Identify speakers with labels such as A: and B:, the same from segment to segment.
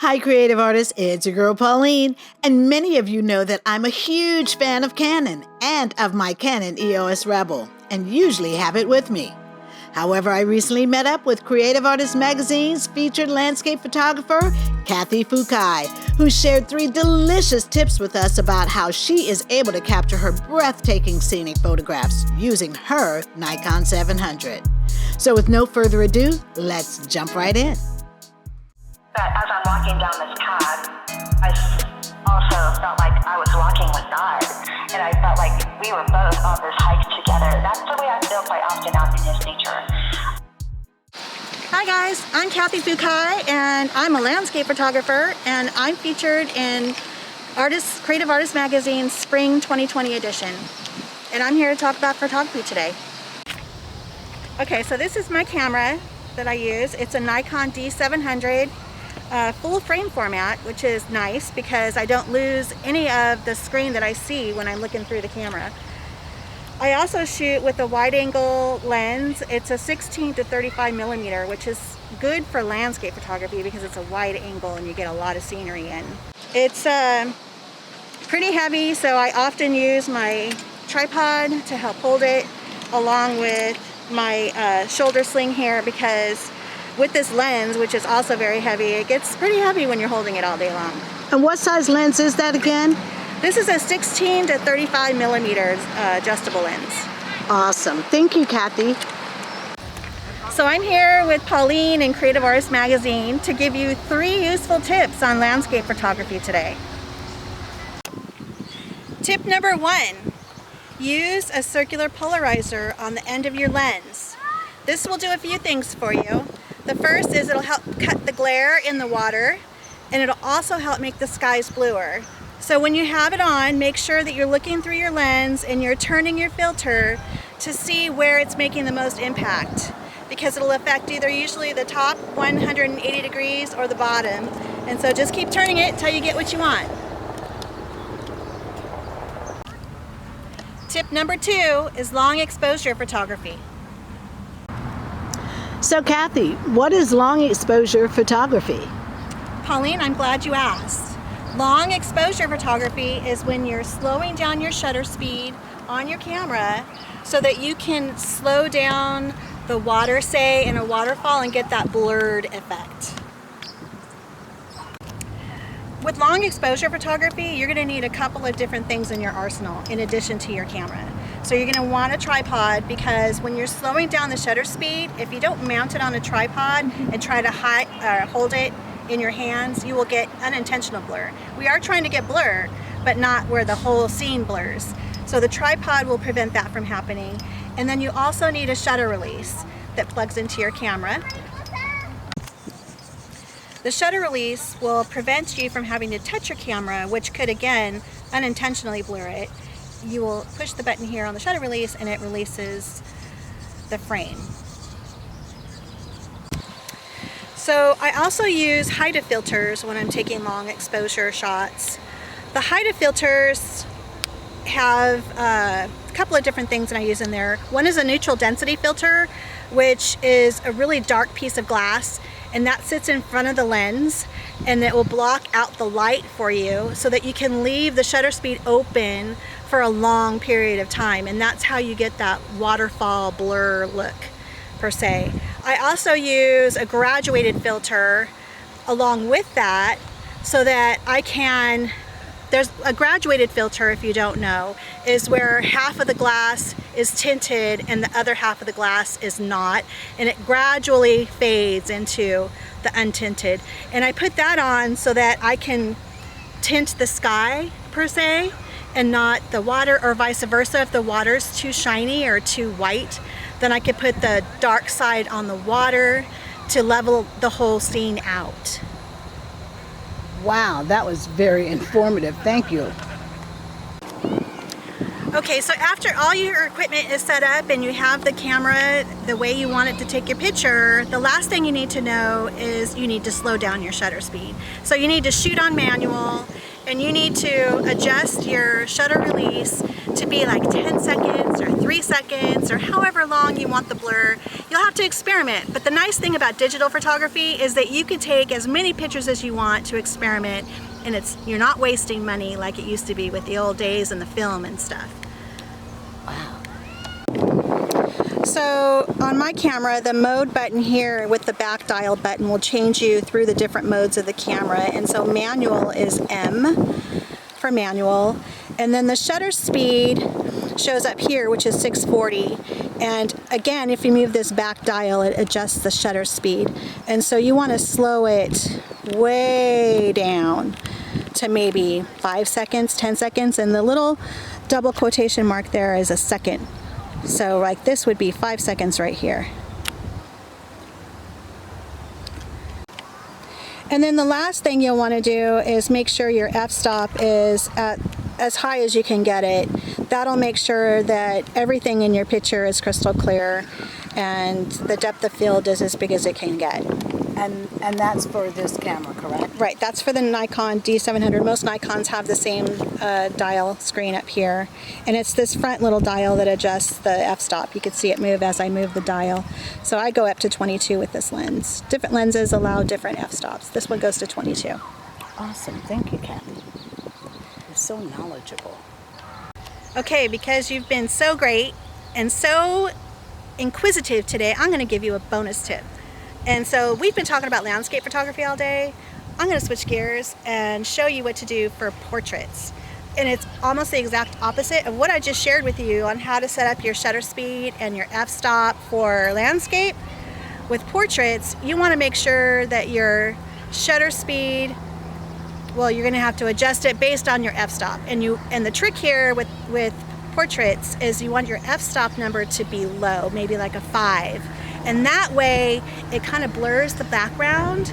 A: Hi, creative artists. It's your girl Pauline, and many of you know that I'm a huge fan of Canon and of my Canon EOS Rebel, and usually have it with me. However, I recently met up with Creative Artist Magazine's featured landscape photographer, Cathy Fukaye, who shared 3 delicious tips with us about how she is able to capture her breathtaking scenic photographs using her Nikon 700. So with no further ado, let's jump right in.
B: But as I'm walking down this path, I also felt like I was walking with God, and I felt like we were both on this hike together. That's the way I feel quite often out in His nature.
C: Hi guys, I'm Cathy Fukaye, and I'm a landscape photographer, and I'm featured in Creative Artist Magazine's Spring 2020 edition. And I'm here to talk about photography today. Okay, so this is my camera that I use. It's a Nikon D700. Full frame format, which is nice because I don't lose any of the screen that I see when I'm looking through the camera. I also shoot with a wide angle lens. It's a 16 to 35 millimeter, which is good for landscape photography because it's a wide angle and you get a lot of scenery in. It's pretty heavy, so I often use my tripod to help hold it along with my shoulder sling here, because with this lens, which is also very heavy, it gets pretty heavy when you're holding it all day long.
A: And what size lens is that again?
C: This is a 16 to 35 millimeters adjustable lens.
A: Awesome. Thank you, Cathy.
C: So I'm here with Pauline in Creative Artist Magazine to give you 3 useful tips on landscape photography today. Tip number 1, use a circular polarizer on the end of your lens. This will do a few things for you. The first is it'll help cut the glare in the water, and it'll also help make the skies bluer. So when you have it on, make sure that you're looking through your lens and you're turning your filter to see where it's making the most impact, because it'll affect either usually the top 180 degrees or the bottom. And so just keep turning it until you get what you want. Tip number 2 is long exposure photography.
A: So Cathy, what is long exposure photography?
C: Pauline, I'm glad you asked. Long exposure photography is when you're slowing down your shutter speed on your camera so that you can slow down the water, say in a waterfall, and get that blurred effect. With long exposure photography, you're going to need a couple of different things in your arsenal in addition to your camera. So you're going to want a tripod, because when you're slowing down the shutter speed, if you don't mount it on a tripod and try to hold it in your hands, you will get unintentional blur. We are trying to get blur, but not where the whole scene blurs. So the tripod will prevent that from happening. And then you also need a shutter release that plugs into your camera. The shutter release will prevent you from having to touch your camera, which could again unintentionally blur it. You will push the button here on the shutter release and it releases the frame. So I also use hide filters when I'm taking long exposure shots. The hide filters have a couple of different things that I use in there. One is a neutral density filter, which is a really dark piece of glass, and that sits in front of the lens, and it will block out the light for you so that you can leave the shutter speed open for a long period of time, and that's how you get that waterfall blur look per se. I also use a graduated filter along with that so that I can, there's a graduated filter, if you don't know, is where half of the glass is tinted and the other half of the glass is not, and it gradually fades into the untinted. And I put that on so that I can tint the sky per se and not the water, or vice versa. If the water's too shiny or too white, then I could put the dark side on the water to level the whole scene out.
A: Wow, that was very informative. Thank you.
C: Okay, so after all your equipment is set up and you have the camera the way you want it to take your picture, the last thing you need to know is you need to slow down your shutter speed. So you need to shoot on manual, and you need to adjust your shutter release to be like 10 seconds or 3 seconds or however long you want the blur. You'll you'll have to experiment. But the nice thing about digital photography is that you can take as many pictures as you want to experiment, and you're not wasting money like it used to be with the old days and the film and stuff.
A: Wow.
C: So on my camera, the mode button here with the back dial button will change you through the different modes of the camera. And so manual is M for manual. And then the shutter speed shows up here, which is 640. And again, if you move this back dial, it adjusts the shutter speed. And so you want to slow it way down to maybe 5 seconds, 10 seconds. And the little double quotation mark there is a second. So like this would be 5 seconds right here. And then the last thing you'll want to do is make sure your f-stop is at as high as you can get it. That'll make sure that everything in your picture is crystal clear and the depth of field is as big as it can get.
A: And that's for this camera, correct?
C: Right, that's for the Nikon D700. Most Nikons have the same dial screen up here. And it's this front little dial that adjusts the f-stop. You can see it move as I move the dial. So I go up to 22 with this lens. Different lenses allow different f-stops. This one goes to 22.
A: Awesome. Thank you, Cathy. You're so knowledgeable.
C: Okay, because you've been so great and so inquisitive today, I'm going to give you a bonus tip. And so we've been talking about landscape photography all day. I'm going to switch gears and show you what to do for portraits. And it's almost the exact opposite of what I just shared with you on how to set up your shutter speed and your f-stop for landscape. With portraits, you want to make sure that your shutter speed, well, you're going to have to adjust it based on your f-stop. And the trick here with portraits is you want your f-stop number to be low, maybe like a 5. And that way, it kind of blurs the background,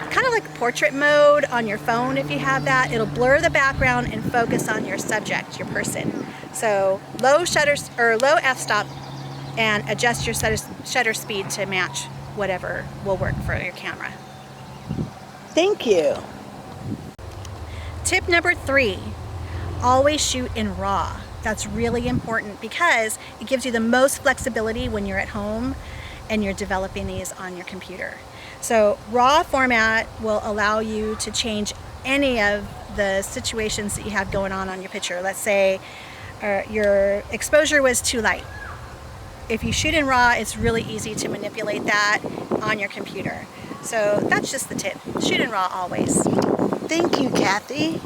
C: kind of like portrait mode on your phone if you have that. It'll blur the background and focus on your subject, your person. So low shutters or low f-stop, and adjust your shutter speed to match whatever will work for your camera.
A: Thank you.
C: Tip number 3, always shoot in RAW. That's really important because it gives you the most flexibility when you're at home and you're developing these on your computer. So RAW format will allow you to change any of the situations that you have going on your picture. Let's say your exposure was too light. If you shoot in RAW, it's really easy to manipulate that on your computer. So that's just the tip. Shoot in RAW always.
A: Thank you, Cathy.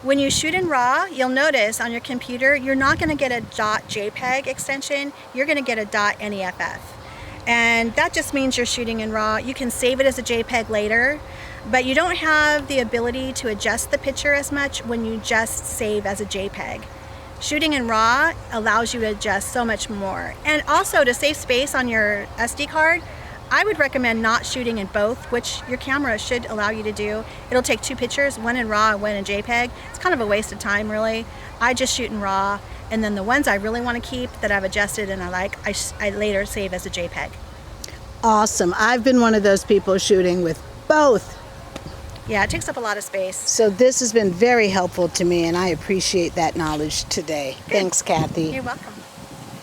C: When you shoot in RAW, you'll notice on your computer, you're not going to get a .jpeg extension, you're going to get a .neff. And that just means you're shooting in RAW. You can save it as a JPEG later, but you don't have the ability to adjust the picture as much when you just save as a JPEG. Shooting in RAW allows you to adjust so much more. And also to save space on your SD card, I would recommend not shooting in both, which your camera should allow you to do. It'll take 2 pictures, one in RAW and one in JPEG. It's kind of a waste of time, really. I just shoot in RAW, and then the ones I really want to keep that I've adjusted and I like, I later save as a JPEG.
A: Awesome. I've been one of those people shooting with both.
C: Yeah, it takes up a lot of space.
A: So this has been very helpful to me, and I appreciate that knowledge today.
C: Good.
A: Thanks, Cathy.
C: You're welcome.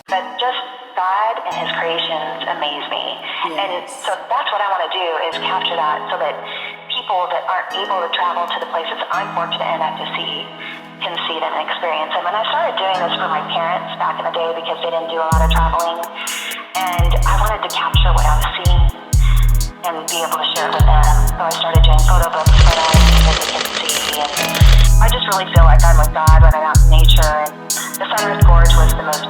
B: But just God and His creations amaze me.
A: Yes.
B: And so that's what I want to do, is capture that so that people that aren't able to travel to the places I'm fortunate enough to see can see them and experience them. And I started doing this for my parents back in the day because they didn't do a lot of traveling. And I wanted to capture what I was seeing and be able to share it with them. So I started doing photo books for them so they can see. And I just really feel like I'm with God when I'm out in nature. And the Sunrise Gorge was the most